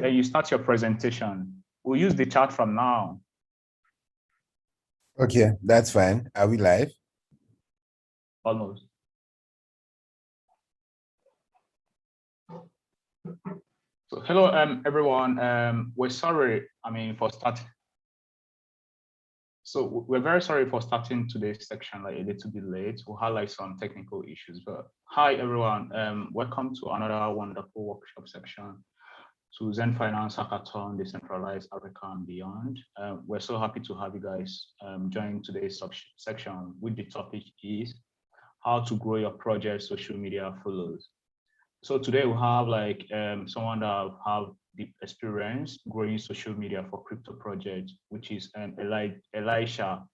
Then you start your presentation. We'll use the chat from now. Okay, that's fine. Are we live? Almost. So hello, everyone. We're sorry, for starting. So we're very sorry for starting today's section like a little bit late. We'll highlight some technical issues, but hi everyone. Welcome to another wonderful workshop section to Xend Finance Hackathon, Decentralized Africa and Beyond. We're so happy to have you guys join today's section, with the topic is how to grow your project social media followers. So today we have like someone that have deep experience growing social media for crypto projects, which is Elisha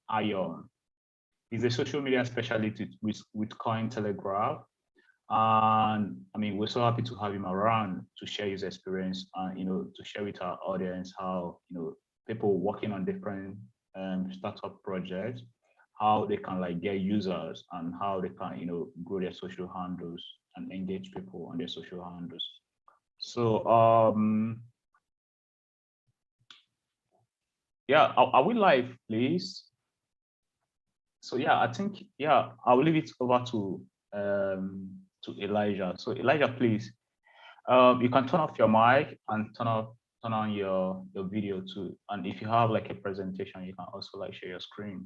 Ion. He's a social media specialist with Cointelegraph. And we're so happy to have him around to share his experience and to share with our audience how people working on different startup projects, how they can like get users and how they can grow their social handles and engage people on their social handles. So yeah, are we live, please? So yeah, I think I will leave it over to Elijah. So Elijah, please, you can turn off your mic and turn on your video too. And if you have like a presentation, you can also like share your screen.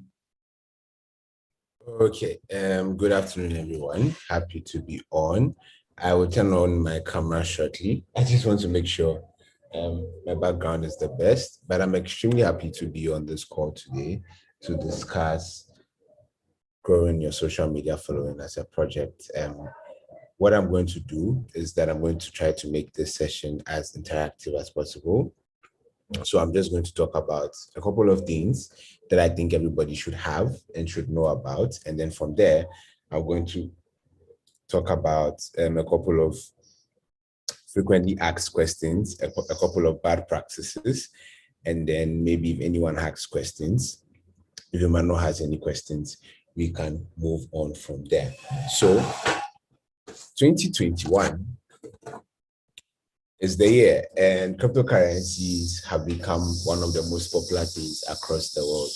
Okay, good afternoon, everyone. Happy to be on. I will turn on my camera shortly. I just want to make sure my background is the best, but I'm extremely happy to be on this call today to discuss growing your social media following as a project. What I'm going to do is that I'm going to try to make this session as interactive as possible. So I'm just going to talk about a couple of things that I think everybody should have and should know about. And then from there, I'm going to talk about a couple of frequently asked questions, a couple of bad practices, and then maybe if anyone has questions, if Emmanuel has any questions, we can move on from there. So 2021 is the year, and cryptocurrencies have become one of the most popular things across the world,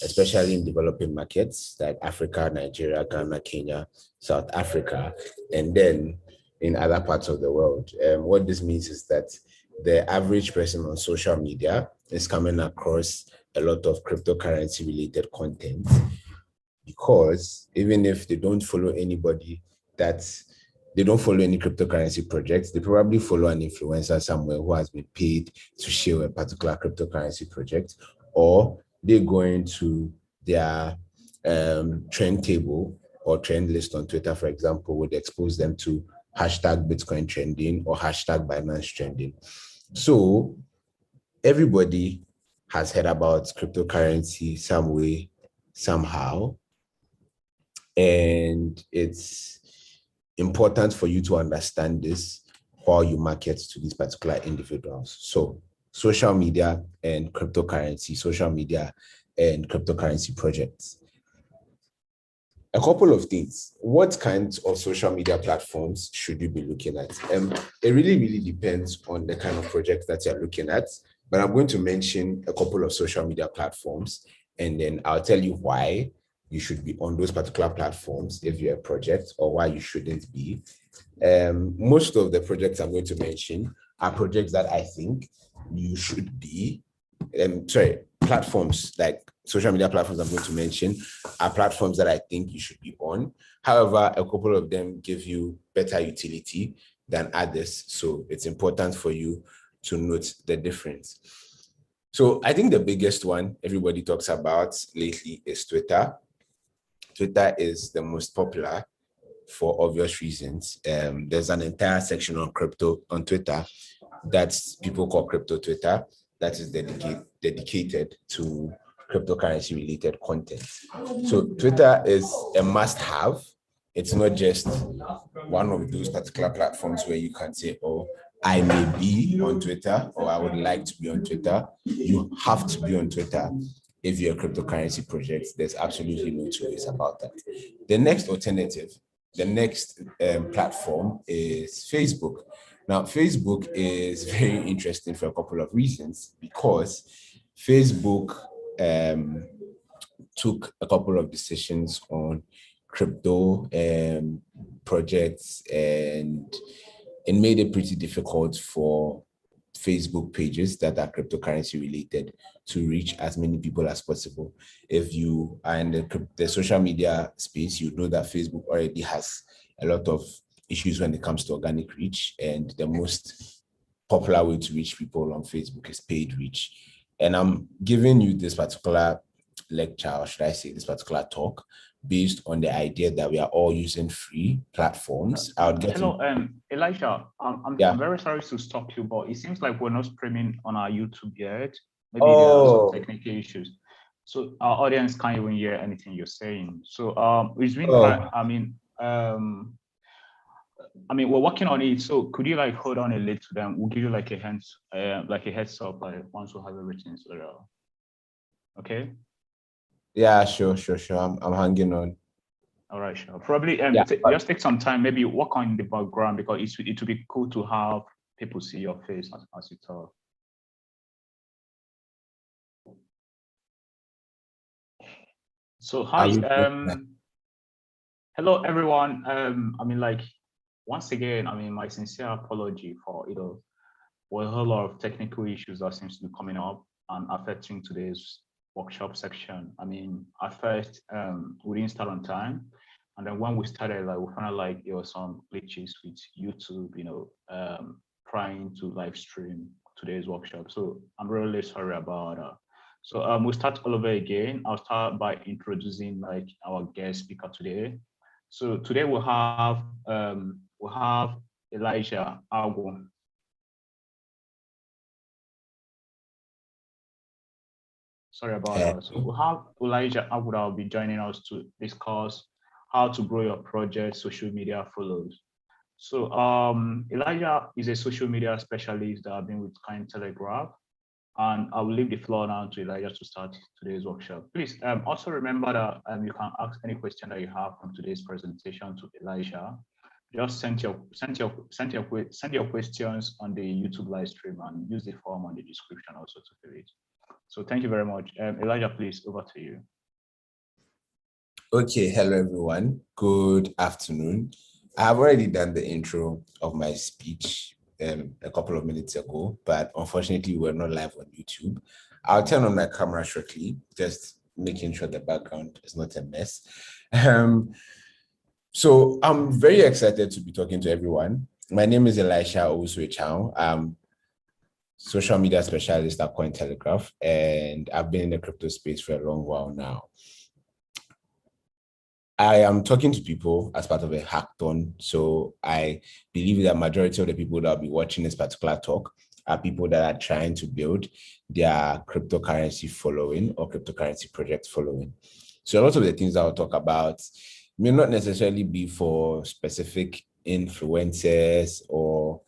especially in developing markets like Africa, Nigeria, Ghana, Kenya, South Africa, and then in other parts of the world. What this means is that the average person on social media is coming across a lot of cryptocurrency related content, because even if they don't follow anybody they don't follow any cryptocurrency projects, they probably follow an influencer somewhere who has been paid to share a particular cryptocurrency project, or they go into their trend table or trend list on Twitter, for example, would expose them to hashtag Bitcoin trending or hashtag Binance trending. So everybody has heard about cryptocurrency some way, somehow, and it's important for you to understand this while you market to these particular individuals. So social media and cryptocurrency, social media and cryptocurrency projects. A couple of things. What kinds of social media platforms should you be looking at? It really depends on the kind of project that you're looking at, but I'm going to mention a couple of social media platforms, and then I'll tell you why you should be on those particular platforms if you're a project, or why you shouldn't be. Most of the projects I'm going to mention are projects that I think you should be, platforms like social media platforms I'm going to mention are platforms that I think you should be on. However, a couple of them give you better utility than others. So it's important for you to note the difference. So I think the biggest one everybody talks about lately is Twitter. Twitter is the most popular for obvious reasons. There's an entire section on crypto on Twitter that people call crypto Twitter that is dedicated to cryptocurrency related content. So Twitter is a must-have. It's not just one of those particular platforms where you can say, oh, I may be on Twitter, or I would like to be on Twitter. You have to be on Twitter if you're a cryptocurrency project. There's absolutely no two ways about that. The next alternative, the next platform is Facebook. Now, Facebook is very interesting for a couple of reasons, because Facebook took a couple of decisions on crypto projects, and it made it pretty difficult for Facebook pages that are cryptocurrency related to reach as many people as possible. If you are in the social media space, you know that Facebook already has a lot of issues when it comes to organic reach, and the most popular way to reach people on Facebook is paid reach. And I'm giving you this particular lecture, or should I say this particular talk, based on the idea that we are all using free platforms. Hello, Elijah. I'm very sorry to stop you, but it seems like we're not streaming on our YouTube yet. Maybe there are some technical issues, so our audience can't even hear anything you're saying. So it's been we're working on it. So could you like hold on a little? Then we'll give you like a heads up once we have everything sorted out. Okay. Yeah, sure. I'm hanging on. All right, sure. Probably just take some time, maybe work on the background, because it would be cool to have people see your face as you talk. So hi, hello everyone. Once again, my sincere apology for a whole lot of technical issues that seems to be coming up and affecting today's workshop section. At first, we didn't start on time, and then when we started, we found out there were some glitches with YouTube, trying to live stream today's workshop. So I'm really sorry about that. So we'll start all over again. I'll start by introducing our guest speaker today. So today we'll have Elijah Agwo. Sorry about that. So we'll have Elijah Agwo will be joining us to discuss how to grow your project social media follows. So Elijah is a social media specialist that I've been with Cointelegraph, and I will leave the floor now to Elijah to start today's workshop. Please also remember that you can ask any question that you have from today's presentation to Elijah. Just send your questions on the YouTube live stream and use the form on the description also to fill it. So thank you very much. Elijah, please, over to you. Okay, hello everyone. Good afternoon. I've already done the intro of my speech a couple of minutes ago, but unfortunately we're not live on YouTube. I'll turn on my camera shortly, just making sure the background is not a mess. So I'm very excited to be talking to everyone. My name is Elisha Owusu-Echao. I'm social media specialist at Cointelegraph, and I've been in the crypto space for a long while now. I am talking to people as part of a hackathon, so I believe that majority of the people that will be watching this particular talk are people that are trying to build their cryptocurrency following or cryptocurrency project following. So a lot of the things I'll talk about may not necessarily be for specific influencers or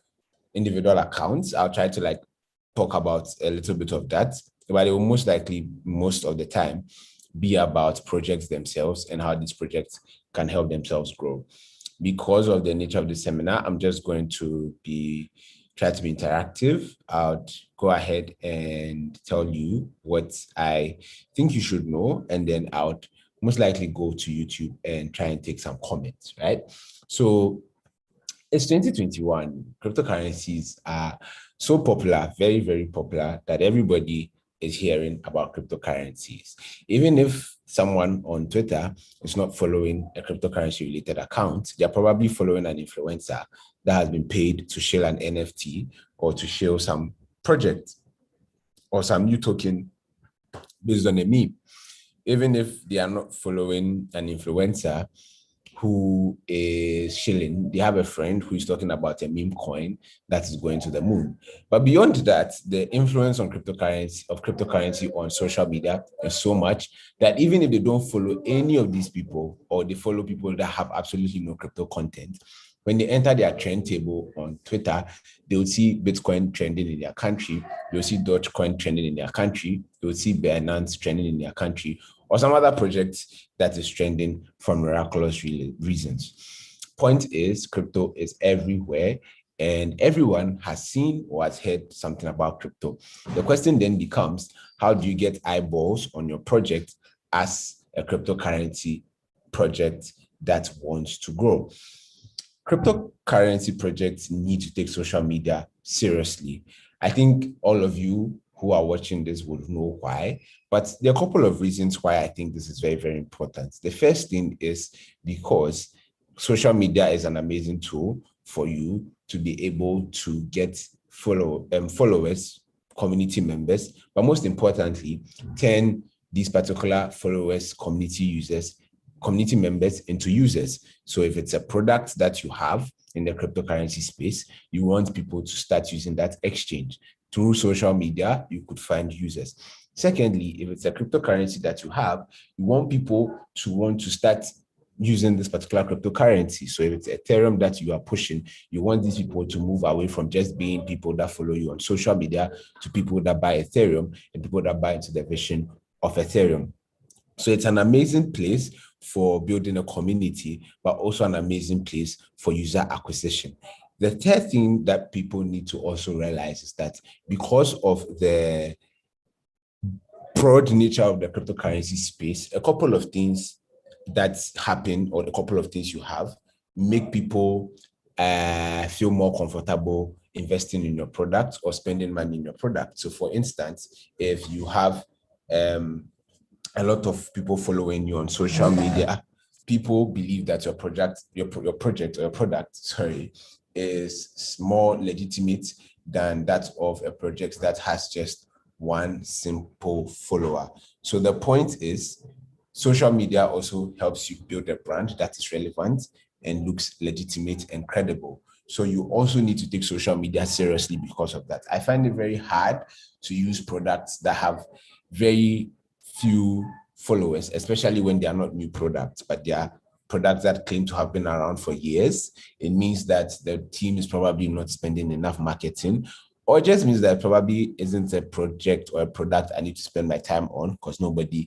individual accounts. I'll try to talk about a little bit of that, but it will most likely, most of the time, be about projects themselves and how these projects can help themselves grow. Because of the nature of the seminar, I'm just going to try to be interactive. I'll go ahead and tell you what I think you should know, and then I'll most likely go to YouTube and try and take some comments, right? So it's 2021. Cryptocurrencies are so popular, very, very popular, that everybody is hearing about cryptocurrencies. Even if someone on Twitter is not following a cryptocurrency related account, they're probably following an influencer that has been paid to share an NFT or to share some project or some new token based on a meme. Even if they are not following an influencer who is shilling, they have a friend who is talking about a meme coin that is going to the moon. But beyond that, the influence on cryptocurrency on social media is so much that even if they don't follow any of these people, or they follow people that have absolutely no crypto content, when they enter their trend table on Twitter, they'll see Bitcoin trending in their country, they'll see Dogecoin trending in their country, they'll see Binance trending in their country, or some other project that is trending for miraculous reasons. Point is, crypto is everywhere, and everyone has seen or has heard something about crypto. The question then becomes, how do you get eyeballs on your project as a cryptocurrency project that wants to grow? Cryptocurrency projects need to take social media seriously. I think all of you who are watching this would know why, but there are a couple of reasons why I think this is very, very important. The first thing is because social media is an amazing tool for you to be able to get followers, community members, but most importantly, turn these particular followers, community members into users. So if it's a product that you have in the cryptocurrency space, you want people to start using that exchange. Through social media, you could find users. Secondly, if it's a cryptocurrency that you have, you want people to want to start using this particular cryptocurrency. So if it's Ethereum that you are pushing, you want these people to move away from just being people that follow you on social media to people that buy Ethereum and people that buy into the vision of Ethereum. So it's an amazing place for building a community, but also an amazing place for user acquisition. The third thing that people need to also realize is that because of the broad nature of the cryptocurrency space, a couple of things that happen or a couple of things you have make people feel more comfortable investing in your product or spending money in your product. So for instance, if you have a lot of people following you on social media, people believe that your project or your product, is more legitimate than that of a project that has just one simple follower. So the point is, social media also helps you build a brand that is relevant and looks legitimate and credible. So you also need to take social media seriously because of that. I find it very hard to use products that have very few followers, especially when they are not new products, but they are products that claim to have been around for years. It means that the team is probably not spending enough marketing, or it just means that it probably isn't a project or a product I need to spend my time on because nobody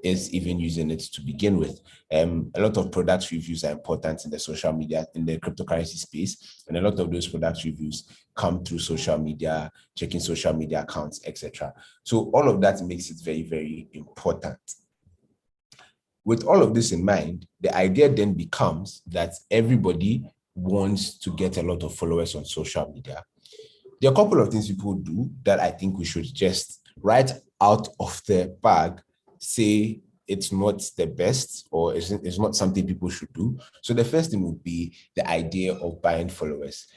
is even using it to begin with. A lot of product reviews are important in the social media, in the cryptocurrency space, and a lot of those product reviews come through social media, checking social media accounts, etc. So all of that makes it very, very important. With all of this in mind, the idea then becomes that everybody wants to get a lot of followers on social media. There are a couple of things people do that I think we should just right out of the bag say it's not the best or it's not something people should do. So the first thing would be the idea of buying followers.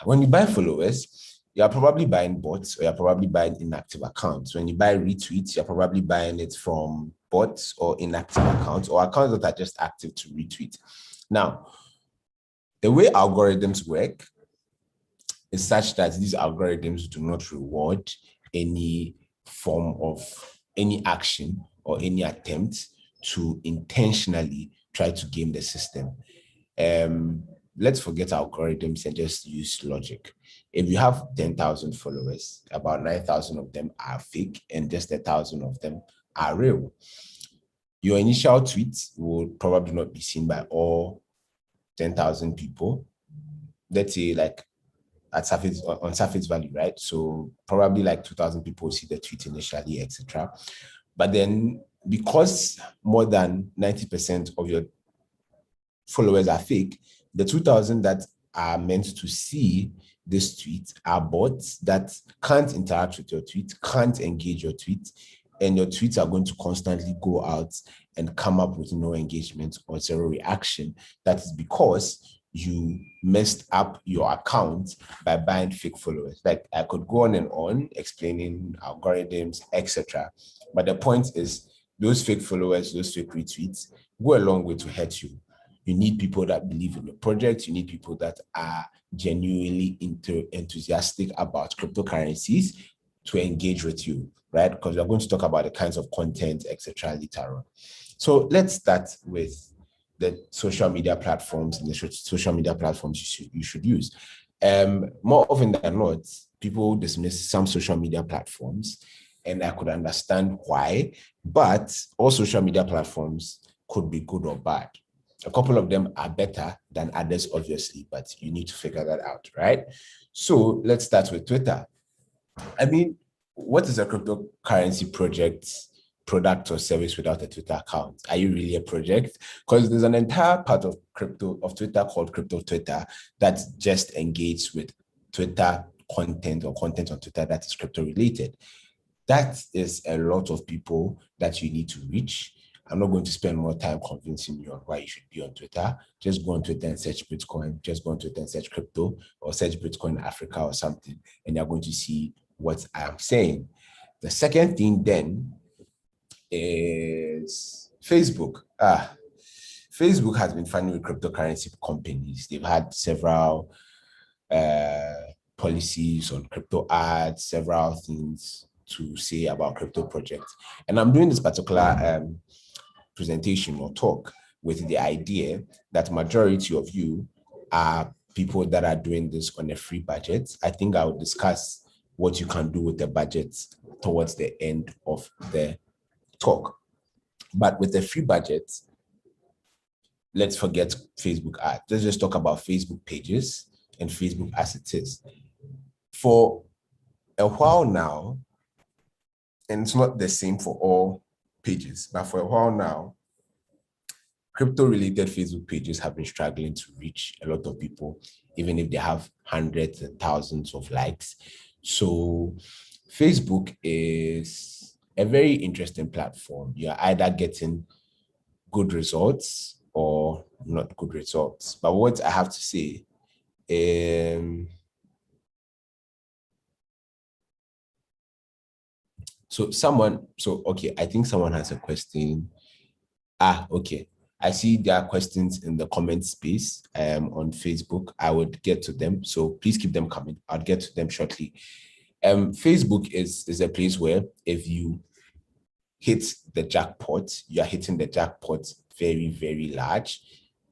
When you buy followers, you're probably buying bots or you're probably buying inactive accounts. When you buy retweets, you're probably buying it from bots or inactive accounts or accounts that are just active to retweet. Now, the way algorithms work is such that these algorithms do not reward any form of any action or any attempt to intentionally try to game the system. Let's forget algorithms and just use logic. If you have 10,000 followers, about 9,000 of them are fake and just 1,000 of them are real. Your initial tweet will probably not be seen by all 10,000 people. Let's say like on surface value, right? So probably like 2,000 people see the tweet initially, etc. But then because more than 90% of your followers are fake, the 2,000 that are meant to see this tweet are bots that can't interact with your tweet, can't engage your tweet, and your tweets are going to constantly go out and come up with no engagement or zero reaction. That is because you messed up your account by buying fake followers. Like I could go on explaining algorithms, etc. But the point is, those fake followers, those fake retweets go a long way to hurt you. You need people that believe in the project. You need people that are genuinely enthusiastic about cryptocurrencies to engage with you, right? Because we're going to talk about the kinds of content, etc. later on. So let's start with the social media platforms and the social media platforms you should use. More often than not, people dismiss some social media platforms, and I could understand why, but all social media platforms could be good or bad. A couple of them are better than others, obviously, but you need to figure that out, right? So let's start with Twitter. I mean, what is a cryptocurrency product or service without a Twitter account? Are you really a project? Because there's an entire part of Twitter called Crypto Twitter that just engaged with Twitter content or content on Twitter that is crypto related. That is a lot of people that you need to reach. I'm not going to spend more time convincing you on why you should be on Twitter. Just go on Twitter and search Bitcoin. Just go on Twitter and search crypto or search Bitcoin Africa or something, and you're going to see what I'm saying. The second thing then is Facebook. Facebook has been funding with cryptocurrency companies. They've had several policies on crypto ads, several things to say about crypto projects. And I'm doing this particular presentation or talk with the idea that majority of you are people that are doing this on a free budget. I think I will discuss what you can do with the budget towards the end of the talk. But with the free budget, let's forget Facebook ads. Let's just talk about Facebook pages and Facebook as it is. For a while now, and it's not the same for all pages, but for a while now, crypto-related Facebook pages have been struggling to reach a lot of people, even if they have hundreds and thousands of likes. So Facebook is a very interesting platform. You're either getting good results or not good results. But what I have to say, okay, I think someone has a question. Okay. I see there are questions in the comment space on Facebook. I would get to them. So please keep them coming. I'll get to them shortly. Facebook is a place where if you hit the jackpot, you're hitting the jackpot very, very large.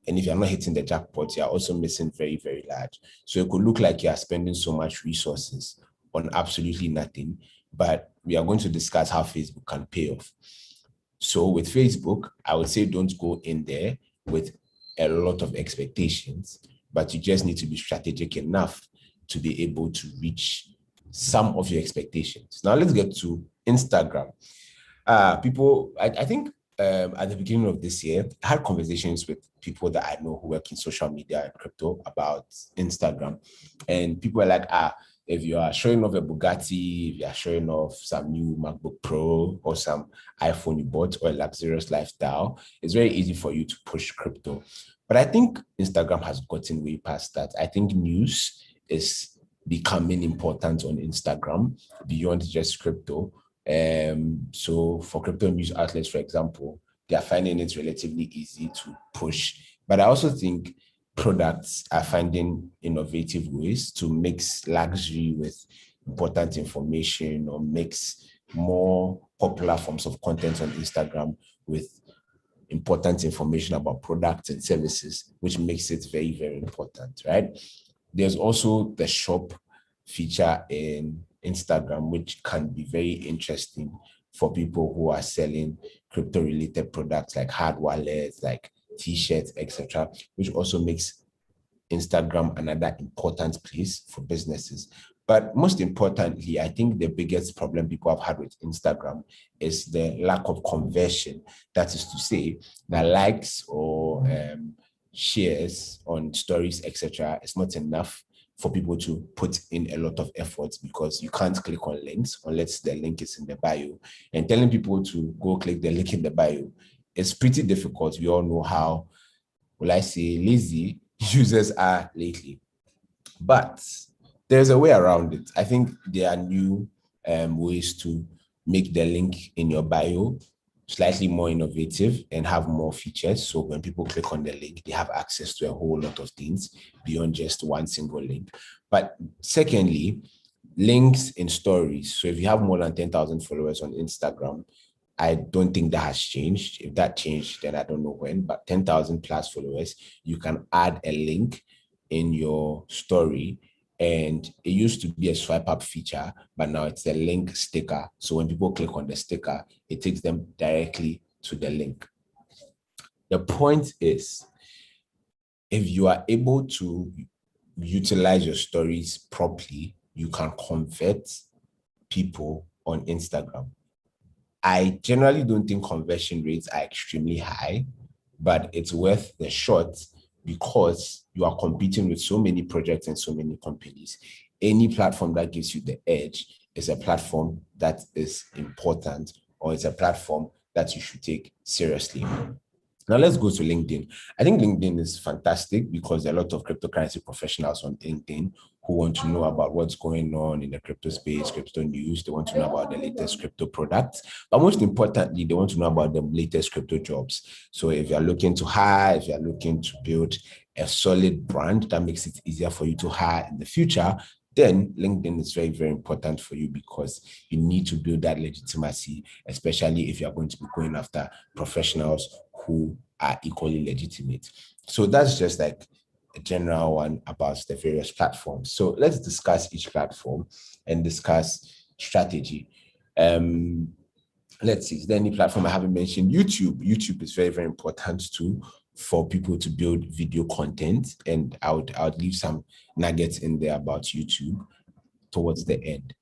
And if you're not hitting the jackpot, you're also missing very, very large. So it could look like you're spending so much resources on absolutely nothing. But we are going to discuss how Facebook can pay off. So with Facebook, I would say don't go in there with a lot of expectations, but you just need to be strategic enough to be able to reach some of your expectations. Now let's get to Instagram. People, I think at the beginning of this year, I had conversations with people that I know who work in social media and crypto about Instagram. And people are like, if you are showing off a Bugatti, if you are showing off some new MacBook Pro or some iPhone you bought or a luxurious lifestyle, it's very easy for you to push crypto. But I think Instagram has gotten way past that. I think news is becoming important on Instagram beyond just crypto. So for crypto news outlets, for example, they are finding it relatively easy to push. But I also think products are finding innovative ways to mix luxury with important information or mix more popular forms of content on Instagram with important information about products and services, which makes it very, very important, right? There's also the shop feature in Instagram, which can be very interesting for people who are selling crypto-related products like hard wallets, like T-shirts, etc., which also makes Instagram another important place for businesses. But most importantly, I think the biggest problem people have had with Instagram is the lack of conversion. That is to say, the likes or shares on stories, etc., is not enough for people to put in a lot of efforts because you can't click on links unless the link is in the bio. And telling people to go click the link in the bio is pretty difficult. We all know how, will I say, lazy users are lately. But there's a way around it. I think there are new ways to make the link in your bio slightly more innovative and have more features. So when people click on the link, they have access to a whole lot of things beyond just one single link. But secondly, links in stories. So if you have more than 10,000 followers on Instagram, I don't think that has changed. If that changed, then I don't know when, but 10,000 plus followers, you can add a link in your story. And it used to be a swipe up feature, but now it's a link sticker. So when people click on the sticker, it takes them directly to the link. The point is, if you are able to utilize your stories properly, you can convert people on Instagram. I generally don't think conversion rates are extremely high, but it's worth the shot because you are competing with so many projects and so many companies. Any platform that gives you the edge is a platform that is important, or it's a platform that you should take seriously. Now let's go to LinkedIn. I think LinkedIn is fantastic because there are a lot of cryptocurrency professionals on LinkedIn who want to know about what's going on in the crypto space, crypto news. They want to know about the latest crypto products, but most importantly, they want to know about the latest crypto jobs. So if you're looking to hire, if you're looking to build a solid brand that makes it easier for you to hire in the future, then LinkedIn is very, very important for you because you need to build that legitimacy, especially if you're going to be going after professionals who are equally legitimate. So that's just like a general one about the various platforms. So let's discuss each platform and discuss strategy. Let's see, is there any platform I haven't mentioned? YouTube. YouTube is very, very important too for people to build video content. And I would leave some nuggets in there about YouTube towards the end.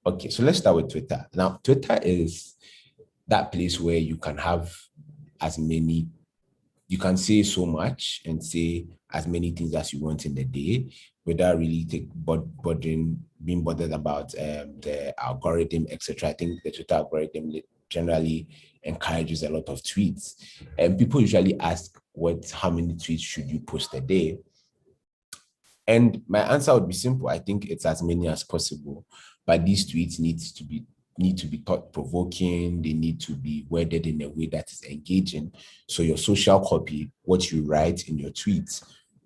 Okay, so let's start with Twitter. Now, Twitter is that place where you can have as many, you can say so much and say as many things as you want in the day without really being bothered about the algorithm, etc. I think the Twitter algorithm generally encourages a lot of tweets. And people usually ask, how many tweets should you post a day? And my answer would be simple. I think it's as many as possible, but these tweets need to be thought-provoking. They need to be worded in a way that is engaging. So your social copy, what you write in your tweets,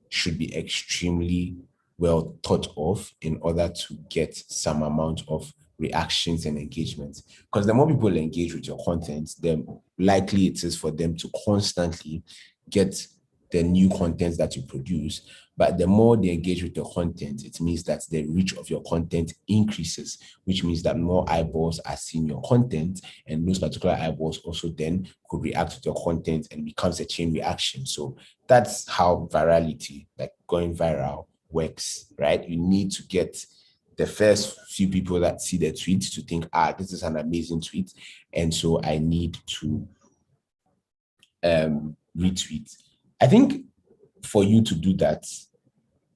should be extremely well thought of in order to get some amount of reactions and engagement. Because the more people engage with your content, the likely it is for them to constantly get the new content that you produce. But the more they engage with your content, it means that the reach of your content increases, which means that more eyeballs are seeing your content, and those particular eyeballs also then could react to your content and becomes a chain reaction. So that's how virality, like going viral, works, right? You need to get the first few people that see the tweet to think, this is an amazing tweet, and so I need to retweet. I think for you to do that,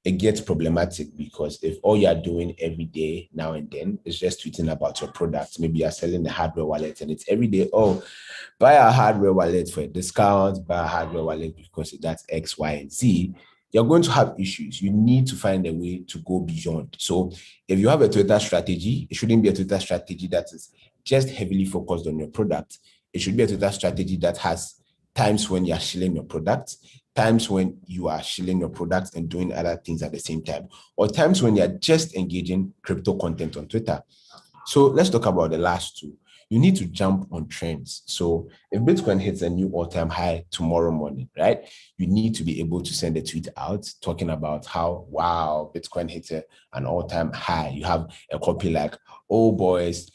it gets problematic because if all you're doing every day, now and then, is just tweeting about your product, maybe you're selling a hardware wallet and it's every day, buy a hardware wallet for a discount, buy a hardware wallet because that's X, Y, and Z, you're going to have issues. You need to find a way to go beyond. So if you have a Twitter strategy, it shouldn't be a Twitter strategy that is just heavily focused on your product. It should be a Twitter strategy that has times when you're shilling your product, times when you are shilling your product and doing other things at the same time, or times when you're just engaging crypto content on Twitter. So let's talk about the last two. You need to jump on trends. So if Bitcoin hits a new all-time high tomorrow morning, right, you need to be able to send a tweet out talking about how, wow, Bitcoin hit an all-time high. You have a copy like, oh boys,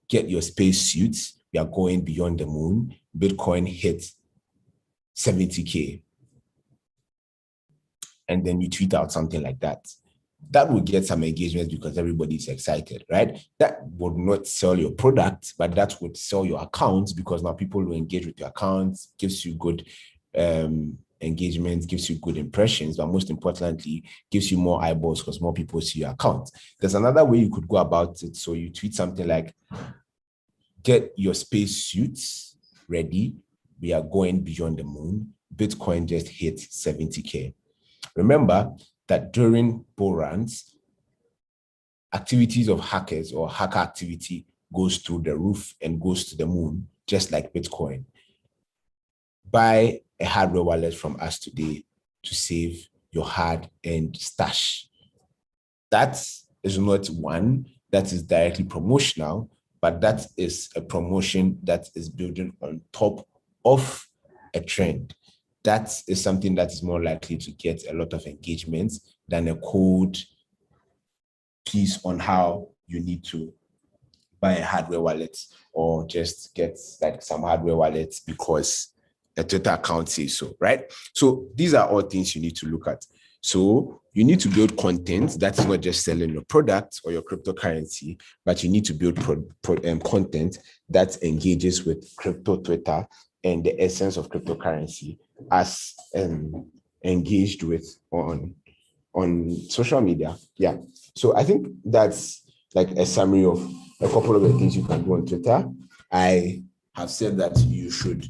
get your space suits. We are going beyond the moon. Bitcoin hit 70K. And then you tweet out something like that. That will get some engagement because everybody's excited, right? That would not sell your product, but that would sell your accounts because now people will engage with your accounts, gives you good engagement, gives you good impressions, but most importantly, gives you more eyeballs because more people see your account. There's another way you could go about it. So you tweet something like, get your space suits ready. We are going beyond the moon. Bitcoin just hit 70K. Remember that during bull runs, activities of hackers or hacker activity goes through the roof and goes to the moon, just like Bitcoin. Buy a hardware wallet from us today to save your hard-earned stash. That is not one that is directly promotional, but that is a promotion that is building on top of a trend. That is something that is more likely to get a lot of engagement than a cold piece on how you need to buy a hardware wallet or just get like some hardware wallets because a Twitter account says so, right? So these are all things you need to look at. So you need to build content that is not just selling your product or your cryptocurrency, but you need to build content that engages with crypto Twitter and the essence of cryptocurrency as engaged with on social media. Yeah. So I think that's like a summary of a couple of the things you can do on Twitter. I have said that you should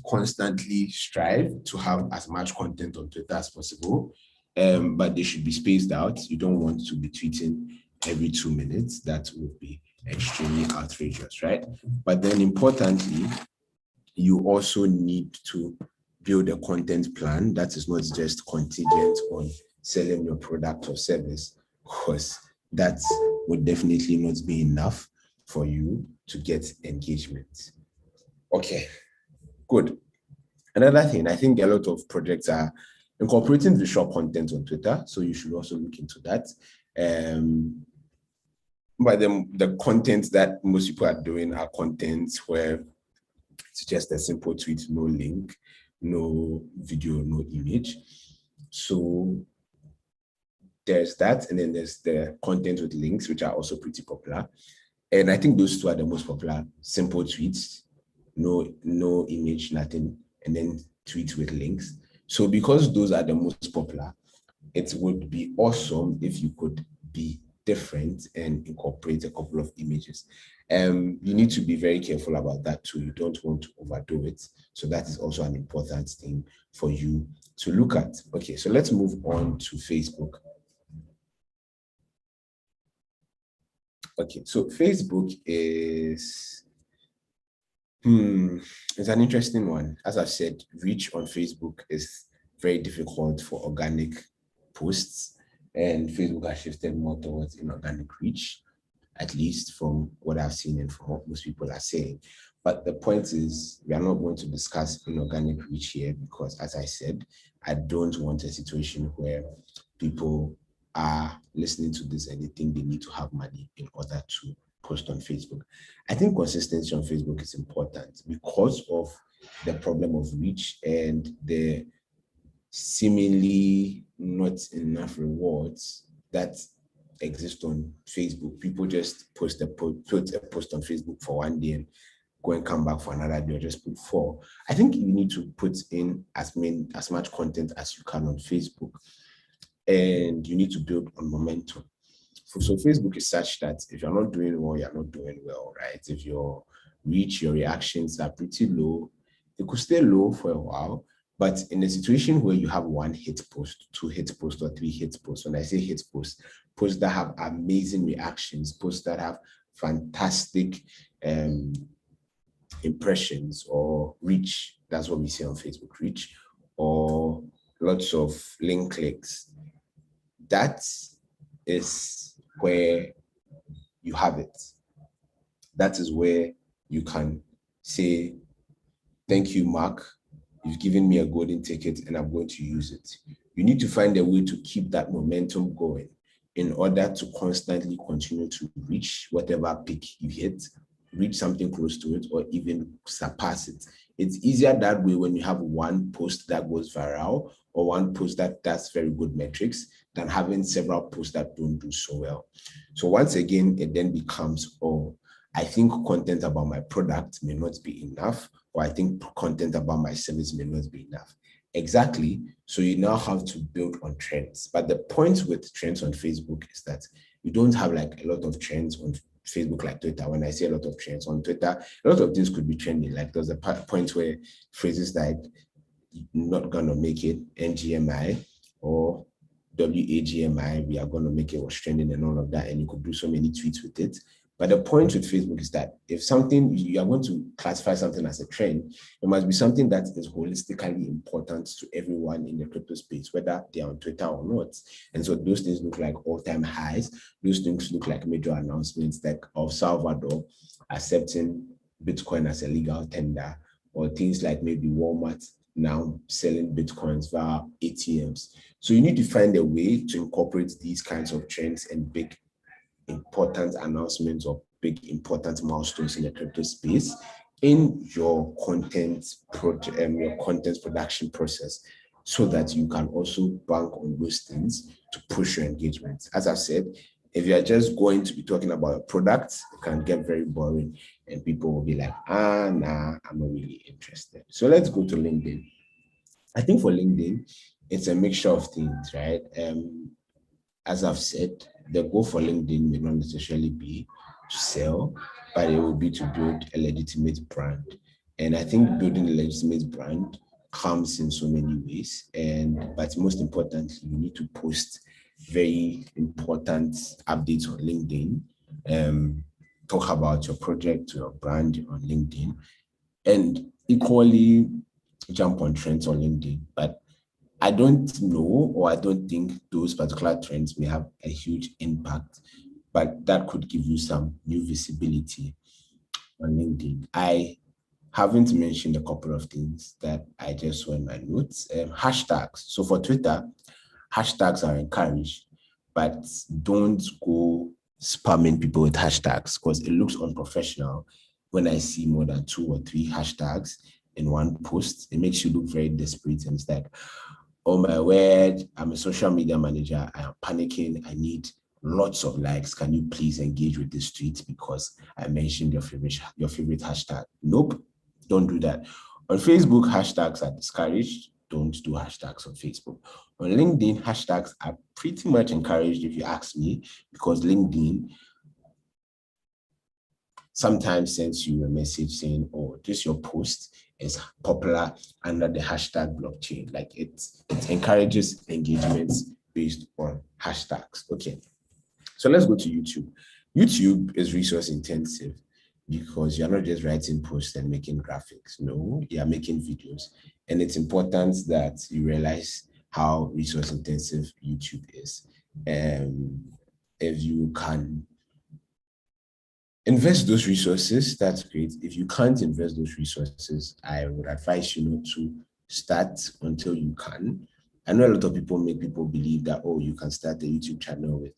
constantly strive to have as much content on Twitter as possible, but they should be spaced out. You don't want to be tweeting every 2 minutes. That would be extremely outrageous, right? But then importantly, you also need to build a content plan that is not just contingent on selling your product or service, because that would definitely not be enough for you to get engagement. Okay, good. Another thing, I think a lot of projects are incorporating visual content on Twitter, so you should also look into that. But the content that most people are doing are contents where it's just a simple tweet, no link, no video, no image. So there's that, and then there's the content with links, which are also pretty popular. And I think those two are the most popular. Simple tweets, no image, nothing, and then tweets with links. So because those are the most popular, it would be awesome if you could be different and incorporate a couple of images. You need to be very careful about that too. You don't want to overdo it. So that is also an important thing for you to look at. Okay, so let's move on to Facebook. Okay, so Facebook is it's an interesting one. As I've said, reach on Facebook is very difficult for organic posts, and Facebook has shifted more towards inorganic reach, at least from what I've seen and from what most people are saying. But the point is, we are not going to discuss inorganic reach here because, as I said, I don't want a situation where people are listening to this and they think they need to have money in order to post on Facebook. I think consistency on Facebook is important because of the problem of reach and the seemingly not enough rewards that exist on Facebook. People just put a post on Facebook for 1 day and go and come back for another day or just put 4. I think you need to put in as much content as you can on Facebook, and you need to build on momentum. So Facebook is such that if you're not doing well, you're not doing well, right? If your reach, your reactions are pretty low, they could stay low for a while. But in a situation where you have 1 hit post, 2 hit posts, or 3 hit posts, when I say hit posts, posts that have amazing reactions, posts that have fantastic impressions or reach, that's what we say on Facebook, reach, or lots of link clicks, that is where you have it. That is where you can say, thank you, Mark. You've given me a golden ticket and I'm going to use it. You need to find a way to keep that momentum going in order to constantly continue to reach whatever peak you hit, reach something close to it, or even surpass it. It's easier that way when you have 1 post that goes viral or 1 post that does very good metrics than having several posts that don't do so well. So once again, it then becomes, oh, I think content about my product may not be enough, or I think content about my service may not be enough. Exactly. So you now have to build on trends. But the point with trends on Facebook is that you don't have like a lot of trends on Facebook like Twitter. When I say a lot of trends on Twitter, a lot of things could be trending. Like there's a point where phrases like not gonna make it, NGMI, or WAGMI, we are gonna make it, was trending and all of that, and you could do so many tweets with it. But the point with Facebook is that if something, you are going to classify something as a trend, it must be something that is holistically important to everyone in the crypto space, whether they are on Twitter or not. And so those things look like all-time highs. Those things look like major announcements like El Salvador accepting Bitcoin as a legal tender, or things like maybe Walmart now selling Bitcoins via ATMs. So you need to find a way to incorporate these kinds of trends and big important announcements or big important milestones in the crypto space in your your content production process, so that you can also bank on those things to push your engagement. As I've said, if you are just going to be talking about a product, it can get very boring and people will be like, nah, I'm not really interested. So let's go to LinkedIn. I think for LinkedIn, it's a mixture of things, right? As I've said, the goal for LinkedIn may not necessarily be to sell, but it will be to build a legitimate brand. And I think building a legitimate brand comes in so many ways. But most importantly, you need to post very important updates on LinkedIn. Talk about your project, your brand on LinkedIn, and equally jump on trends on LinkedIn. But I don't know, or I don't think those particular trends may have a huge impact, but that could give you some new visibility on LinkedIn. I haven't mentioned a couple of things that I just saw in my notes. Hashtags. So for Twitter, hashtags are encouraged, but don't go spamming people with hashtags because it looks unprofessional when I see more than 2 or 3 hashtags in one post. It makes you look very desperate, and it's like, oh my word, I'm a social media manager. I am panicking. I need lots of likes. Can you please engage with this tweet because I mentioned your favorite hashtag? Nope, don't do that. On Facebook, hashtags are discouraged. Don't do hashtags on Facebook. On LinkedIn, hashtags are pretty much encouraged if you ask me, because LinkedIn sometimes sends you a message saying, oh, this your post is popular under the hashtag blockchain. Like it encourages engagements based on hashtags. Okay, so let's go to YouTube. YouTube is resource intensive because you're not just writing posts and making graphics. No, you're making videos. And it's important that you realize how resource intensive YouTube is. If you can invest those resources, that's great. If you can't invest those resources, I would advise you not to start until you can. I know a lot of people make people believe that, oh, you can start a YouTube channel with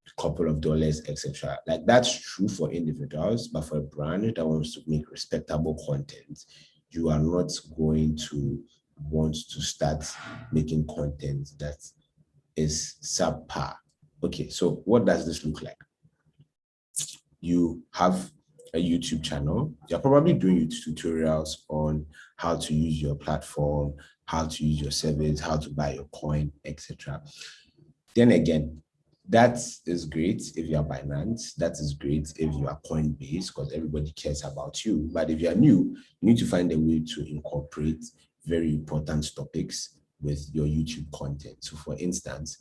a couple of dollars, etc. Like that's true for individuals, but for a brand that wants to make respectable content, you are not going to want to start making content that is subpar. Okay, so what does this look like? You have a YouTube channel. You're probably doing tutorials on how to use your platform, how to use your service, how to buy your coin, etc. Then again, that is great if you are Binance. That is great if you are Coinbase, because everybody cares about you. But if you are new, you need to find a way to incorporate very important topics with your YouTube content. So for instance,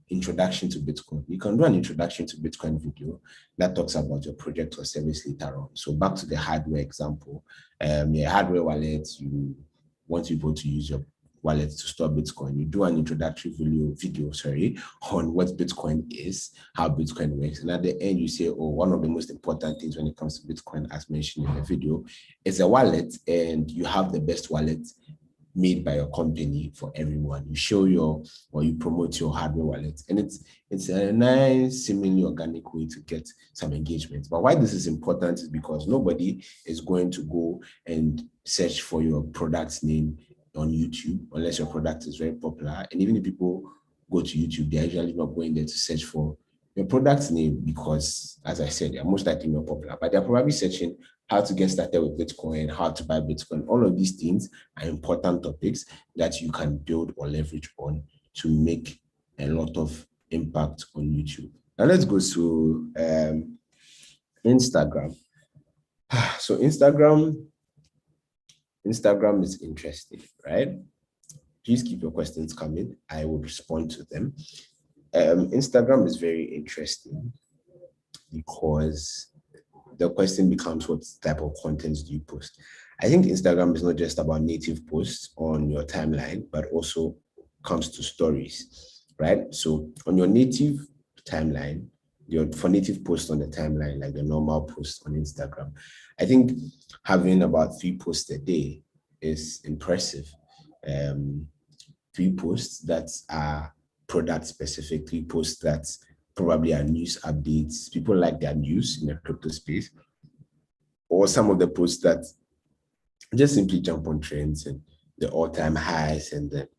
introduction to Bitcoin. You can do an introduction to Bitcoin video that talks about your project or service later on. So back to the hardware example, your hardware wallet, you want people to use your wallet to store Bitcoin. You do an introductory video on what Bitcoin is, how Bitcoin works. And at the end, you say, oh, one of the most important things when it comes to Bitcoin, as mentioned in the video, is a wallet, and you have the best wallet made by your company for everyone. You show you promote your hardware wallet, and it's a nice, seemingly organic way to get some engagement. But why this is important is because nobody is going to go and search for your product's name on YouTube unless your product is very popular. And even if people go to YouTube, they're usually not going there to search for your product's name because, as I said, they're most likely not popular, but they're probably searching how to get started with Bitcoin, how to buy Bitcoin. All of these things are important topics that you can build or leverage on to make a lot of impact on YouTube. Now let's go to Instagram. So Instagram is interesting, right? Please keep your questions coming. I will respond to them. Instagram is very interesting because the question becomes, what type of content do you post? I think Instagram is not just about native posts on your timeline, but also comes to stories, right? So on your native timeline, for native posts on the timeline, like the normal posts on Instagram, I think having about 3 posts a day is impressive. 3 posts that are product specific, 3 posts that probably are news updates. People like their news in the crypto space. or some of the posts that just simply jump on trends and the all-time highs and the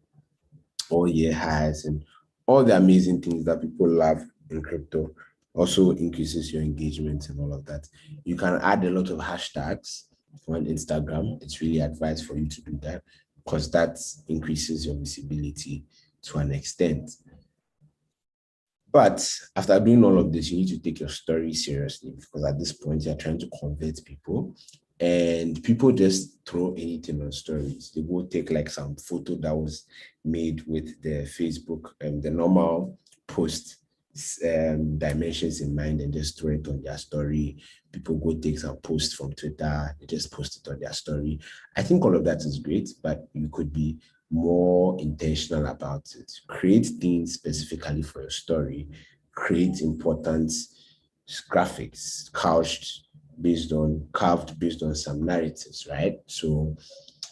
all-year highs and all the amazing things that people love in crypto, also increases your engagement and all of that. You can add a lot of hashtags on Instagram. It's really advised for you to do that because that increases your visibility to an extent. But after doing all of this, you need to take your story seriously because at this point, you're trying to convert people and people just throw anything on stories. They will take like some photo that was made with the Facebook and the normal post dimensions in mind and just throw it on their story. People go take some posts from Twitter, they just post it on their story. I think all of that is great, but you could be more intentional about it. Create things specifically for your story. Create important graphics carved based on some narratives, right? So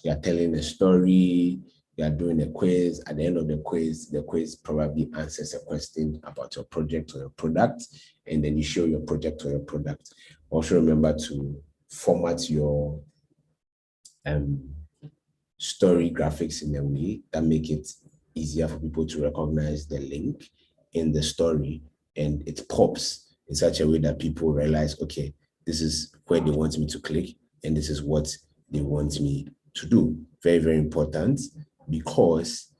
you're telling a story, you're doing a quiz. At the end of the quiz probably answers a question about your project or your product, and then you show your project or your product. Also remember to format your story graphics in a way that make it easier for people to recognize the link in the story, and it pops in such a way that people realize, okay, this is where they want me to click and this is what they want me to do. Very, very important because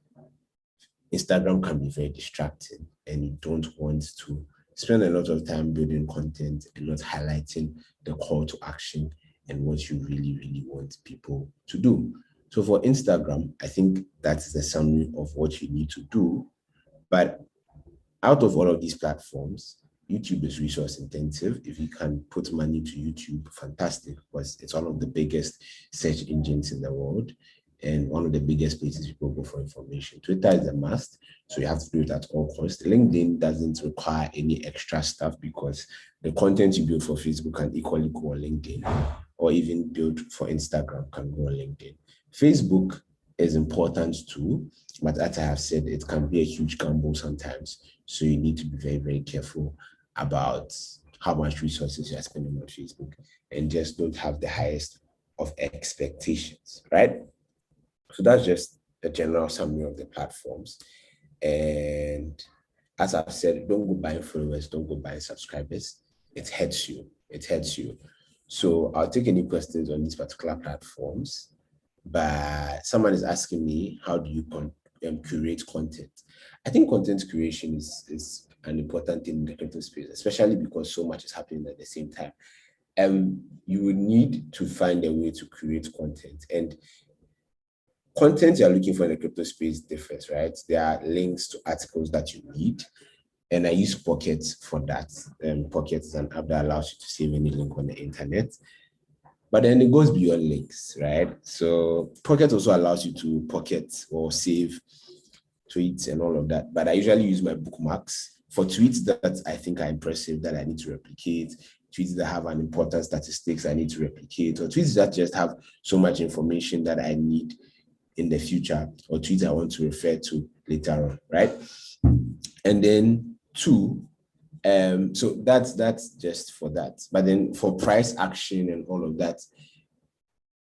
Instagram can be very distracting and you don't want to spend a lot of time building content and not highlighting the call to action and what you really, really want people to do. So for Instagram, I think that's the summary of what you need to do. But out of all of these platforms, YouTube is resource intensive. If you can put money to YouTube, fantastic, because it's one of the biggest search engines in the world and one of the biggest places people go for information. Twitter is a must, so you have to do it at all costs. LinkedIn doesn't require any extra stuff because the content you build for Facebook can equally go on LinkedIn, or even build for Instagram can go on LinkedIn. Facebook is important too, but as I have said, it can be a huge gamble sometimes. So you need to be very, very careful about how much resources you're spending on Facebook and just don't have the highest of expectations, right? So that's just a general summary of the platforms. And as I've said, don't go buying followers, don't go buying subscribers. It hurts you. It hurts you. So I'll take any questions on these particular platforms. But someone is asking me, how do you curate content? I think content creation is an important thing in the crypto space, especially because so much is happening at the same time. You would need to find a way to create content. And content you're looking for in the crypto space differs, right? There are links to articles that you need. And I use Pockets for that. Pockets is an app that allows you to save any link on the internet. But then it goes beyond links, right? So Pocket also allows you to pocket or save tweets and all of that. But I usually use my bookmarks for tweets that I think are impressive that I need to replicate, tweets that have an important statistics I need to replicate, or tweets that just have so much information that I need in the future, or tweets I want to refer to later on, right? And then two, so that's just for that. But then for price action and all of that,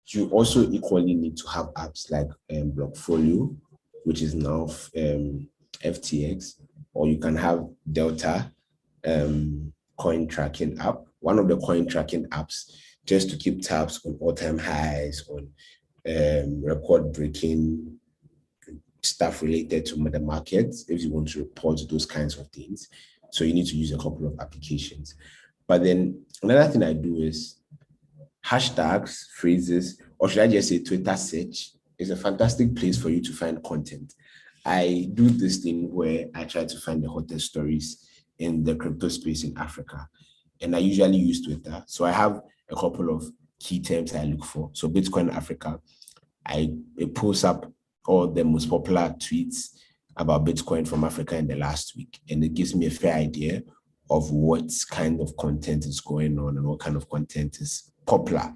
you also equally need to have apps like Blockfolio, which is now FTX, or you can have Delta coin tracking app, one of the coin tracking apps, just to keep tabs on all-time highs, on record-breaking stuff related to the markets, if you want to report those kinds of things. So you need to use a couple of applications. But then another thing I do is hashtags, phrases, or should I just say Twitter search is a fantastic place for you to find content. I do this thing where I try to find the hottest stories in the crypto space in Africa. And I usually use Twitter. So I have a couple of key terms I look for. So Bitcoin Africa, it pulls up all the most popular tweets about Bitcoin from Africa in the last week. And it gives me a fair idea of what kind of content is going on and what kind of content is popular.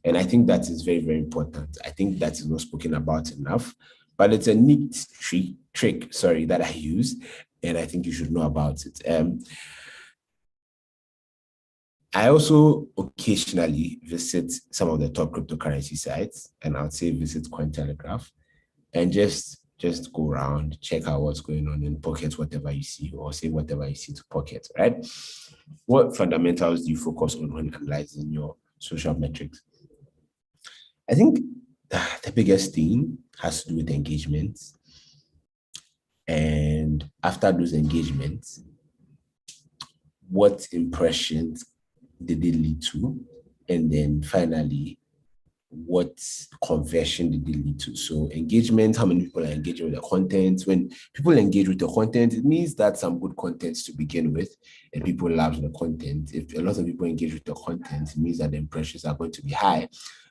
And I think that is very, very important. I think that is not spoken about enough, but it's a neat trick that I use. And I think you should know about it. I also occasionally visit some of the top cryptocurrency sites, and I would say visit Cointelegraph, and just go around, check out what's going on, and pocket whatever you see, or say whatever you see to pocket, right? What fundamentals do you focus on when analyzing your social metrics? I think the biggest thing has to do with engagement. And after those engagements, what impressions did it lead to? And then finally, what conversion did it lead to? So engagement, how many people are engaging with the content? When people engage with the content, it means that some good content to begin with, and people love the content. If a lot of people engage with the content, it means that the impressions are going to be high.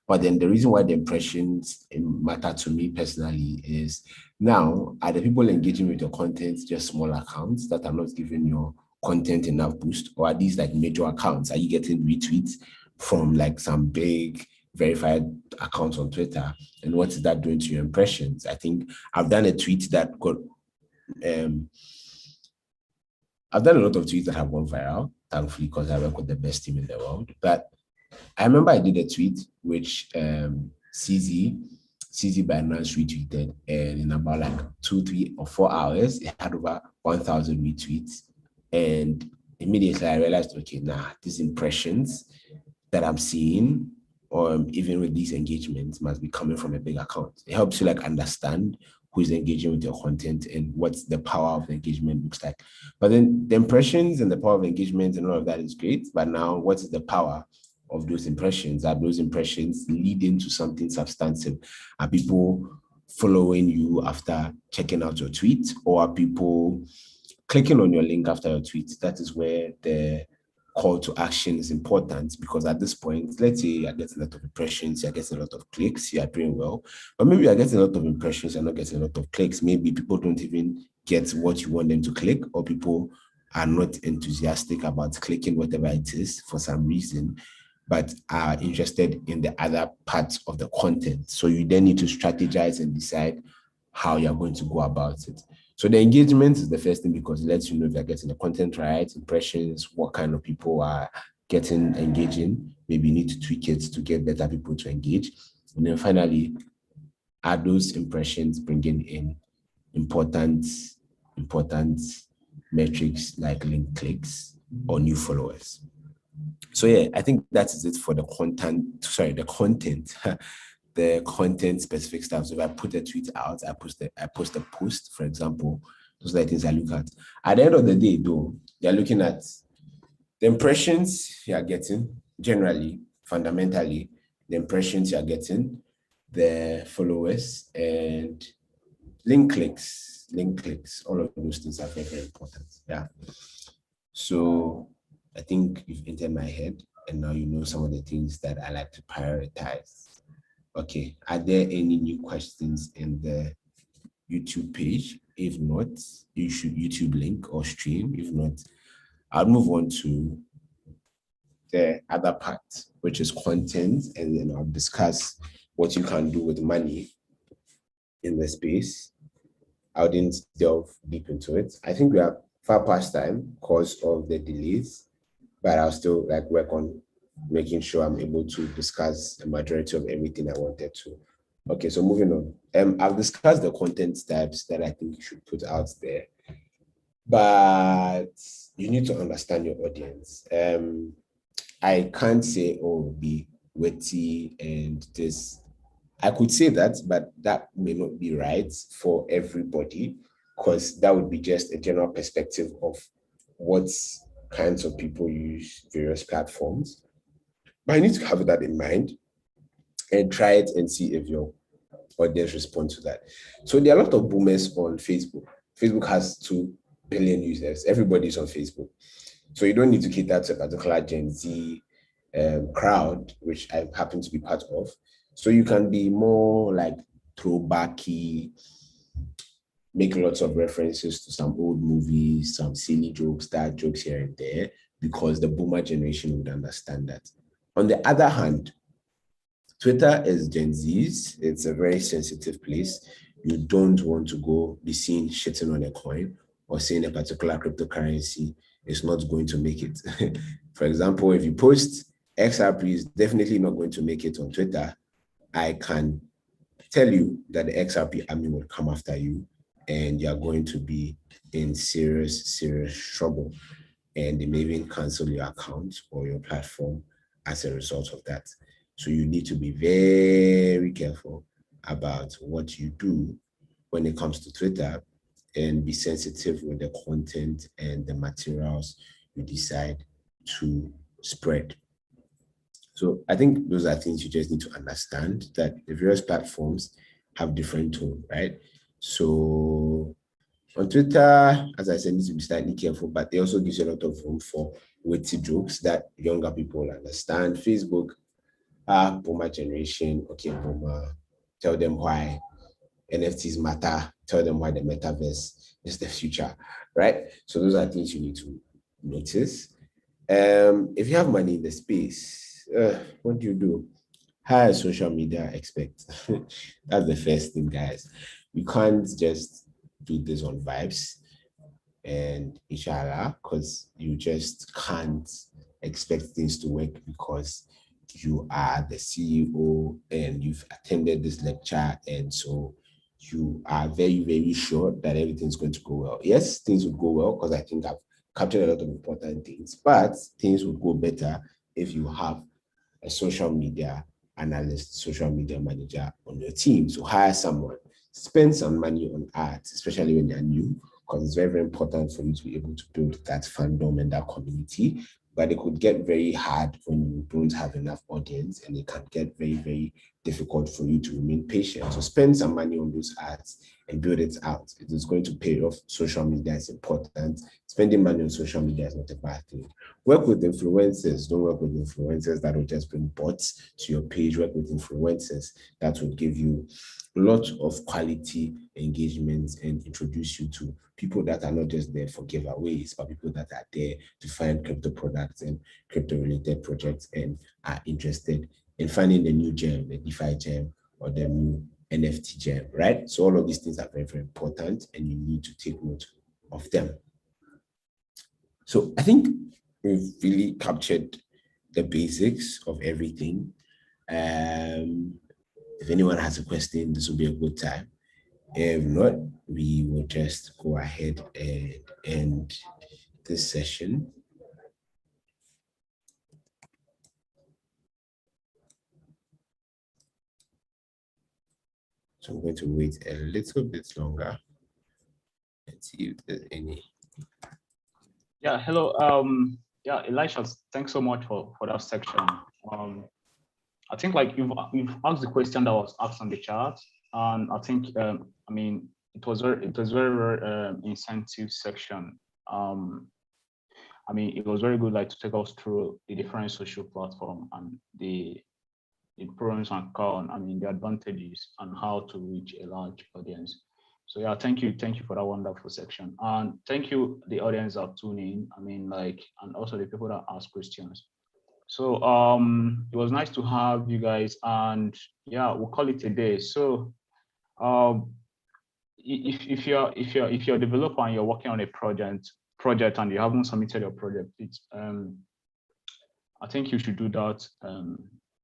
But then the reason why the impressions matter to me personally is now, are the people engaging with your content just small accounts that are not giving your content enough boost? Or are these like major accounts? Are you getting retweets from like some big verified accounts on Twitter? And what is that doing to your impressions? I think I've done a tweet that got, I've done a lot of tweets that have gone viral, thankfully, because I work with the best team in the world. But I remember I did a tweet which CZ Binance retweeted, and in about like 2, 3, or 4 hours, it had over 1,000 retweets. And immediately I realized, okay, these impressions that I'm seeing, or even with these engagements, must be coming from a big account. It helps you like understand who is engaging with your content and what the power of the engagement looks like. But then the impressions and the power of engagement and all of that is great. But now, what is the power of those impressions? Are those impressions leading to something substantive? Are people following you after checking out your tweet, or are people clicking on your link after your tweet? That is where the call to action is important, because at this point, let's say you're getting a lot of impressions, you're getting a lot of clicks, you're doing well, but maybe you're getting a lot of impressions, you're not getting a lot of clicks. Maybe people don't even get what you want them to click, or people are not enthusiastic about clicking whatever it is for some reason, but are interested in the other parts of the content. So you then need to strategize and decide how you're going to go about it. So the engagement is the first thing, because it lets you know if you're getting the content right, impressions, what kind of people are getting engaging. Maybe you need to tweak it to get better people to engage. And then finally, are those impressions bringing in important metrics like link clicks or new followers? So yeah, I think that is it for the content, the content specific stuff. So if I put a tweet out, I post a post, for example, those are the things I look at. At the end of the day, though, they're looking at the impressions you're getting, generally, fundamentally, the impressions you're getting, the followers, and link clicks, all of those things are very, very important. Yeah. So I think you've entered my head, and now you know some of the things that I like to prioritize. Okay, are there any new questions in the YouTube page? If not, you should YouTube link or stream. If not, I'll move on to the other part, which is content, and then I'll discuss what you can do with money in the space. I didn't delve deep into it. I think we are far past time because of the delays, but I'll still like work on making sure I'm able to discuss the majority of everything I wanted to. Okay, so moving on. I've discussed the content types that I think you should put out there, but you need to understand your audience. I can't say, oh, be witty and this. I could say that, but that may not be right for everybody, because that would be just a general perspective of what kinds of people use various platforms. But I need to have that in mind and try it and see if your audience responds to that. So there are a lot of boomers on Facebook. Facebook has 2 billion users. Everybody's on Facebook. So you don't need to cater to a particular Gen Z crowd, which I happen to be part of. So you can be more like throwbacky, make lots of references to some old movies, some silly jokes, dad jokes here and there, because the boomer generation would understand that. On the other hand, Twitter is Gen Z's. It's a very sensitive place. You don't want to go be seen shitting on a coin or saying a particular cryptocurrency is not going to make it. For example, if you post XRP is definitely not going to make it on Twitter, I can tell you that the XRP army will come after you and you're going to be in serious trouble. And they may even cancel your account or your platform as a result of that. So you need to be very careful about what you do when it comes to Twitter, and be sensitive with the content and the materials you decide to spread. So I think those are things you just need to understand, that the various platforms have different tone, right? So on Twitter, as I said, you need to be slightly careful, but it also gives you a lot of room for witty jokes that younger people understand. Facebook, boomer generation, okay, boomer, tell them why NFTs matter, tell them why the metaverse is the future, right? So those are things you need to notice. If you have money in the space, what do you do? Hire a social media expert. That's the first thing, guys. You can't just do this on vibes and inshallah, because you just can't expect things to work because you are the CEO and you've attended this lecture, and so you are very, very sure that everything's going to go well. Yes, things would go well because I think I've captured a lot of important things, but things would go better if you have a social media analyst, social media manager on your team. So hire someone, spend some money on art, especially when you're new, because it's very, very important for you to be able to build that fandom and that community. But it could get very hard when you don't have enough audience, and it can get very, very difficult for you to remain patient. So spend some money on those ads and build it out. It is going to pay off. Social media is important. Spending money on social media is not a bad thing. Work with influencers. Don't work with influencers that will just bring bots to your page. Work with influencers that will give you a lot of quality engagements and introduce you to people that are not just there for giveaways, but people that are there to find crypto products and crypto related projects and are interested in finding the new gem, the DeFi gem, or the new NFT gem, right? So all of these things are very, very important, and you need to take note of them. So I think we've really captured the basics of everything. If anyone has a question, this will be a good time. If not, we will just go ahead and end this session. So I'm going to wait a little bit longer and see if there's any. Yeah, hello. Yeah, Elisha, thanks so much for that section. I think like you've asked the question that was asked on the chat, and I think I mean it was very incentive section. I mean it was very good, like, to take us through the different social platform and the pros and cons, I mean the advantages, and how to reach a large audience. So yeah, thank you for that wonderful section, and thank you the audience that tune in. I mean, like, and also the people that ask questions. So it was nice to have you guys, and yeah, we'll call it a day. So if you're a developer and you're working on a project and you haven't submitted your project, it's I think you should do that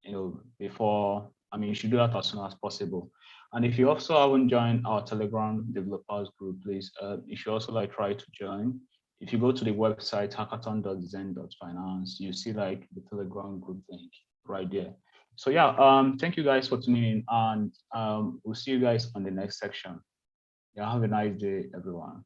you know, before, I mean, you should do that as soon as possible. And if you also haven't joined our Telegram developers group, please, you should also like try to join. If you go to the website hackathon.xend.finance, you see like the Telegram group link right there. So yeah, thank you guys for tuning in, and we'll see you guys on the next section. Yeah, have a nice day, everyone.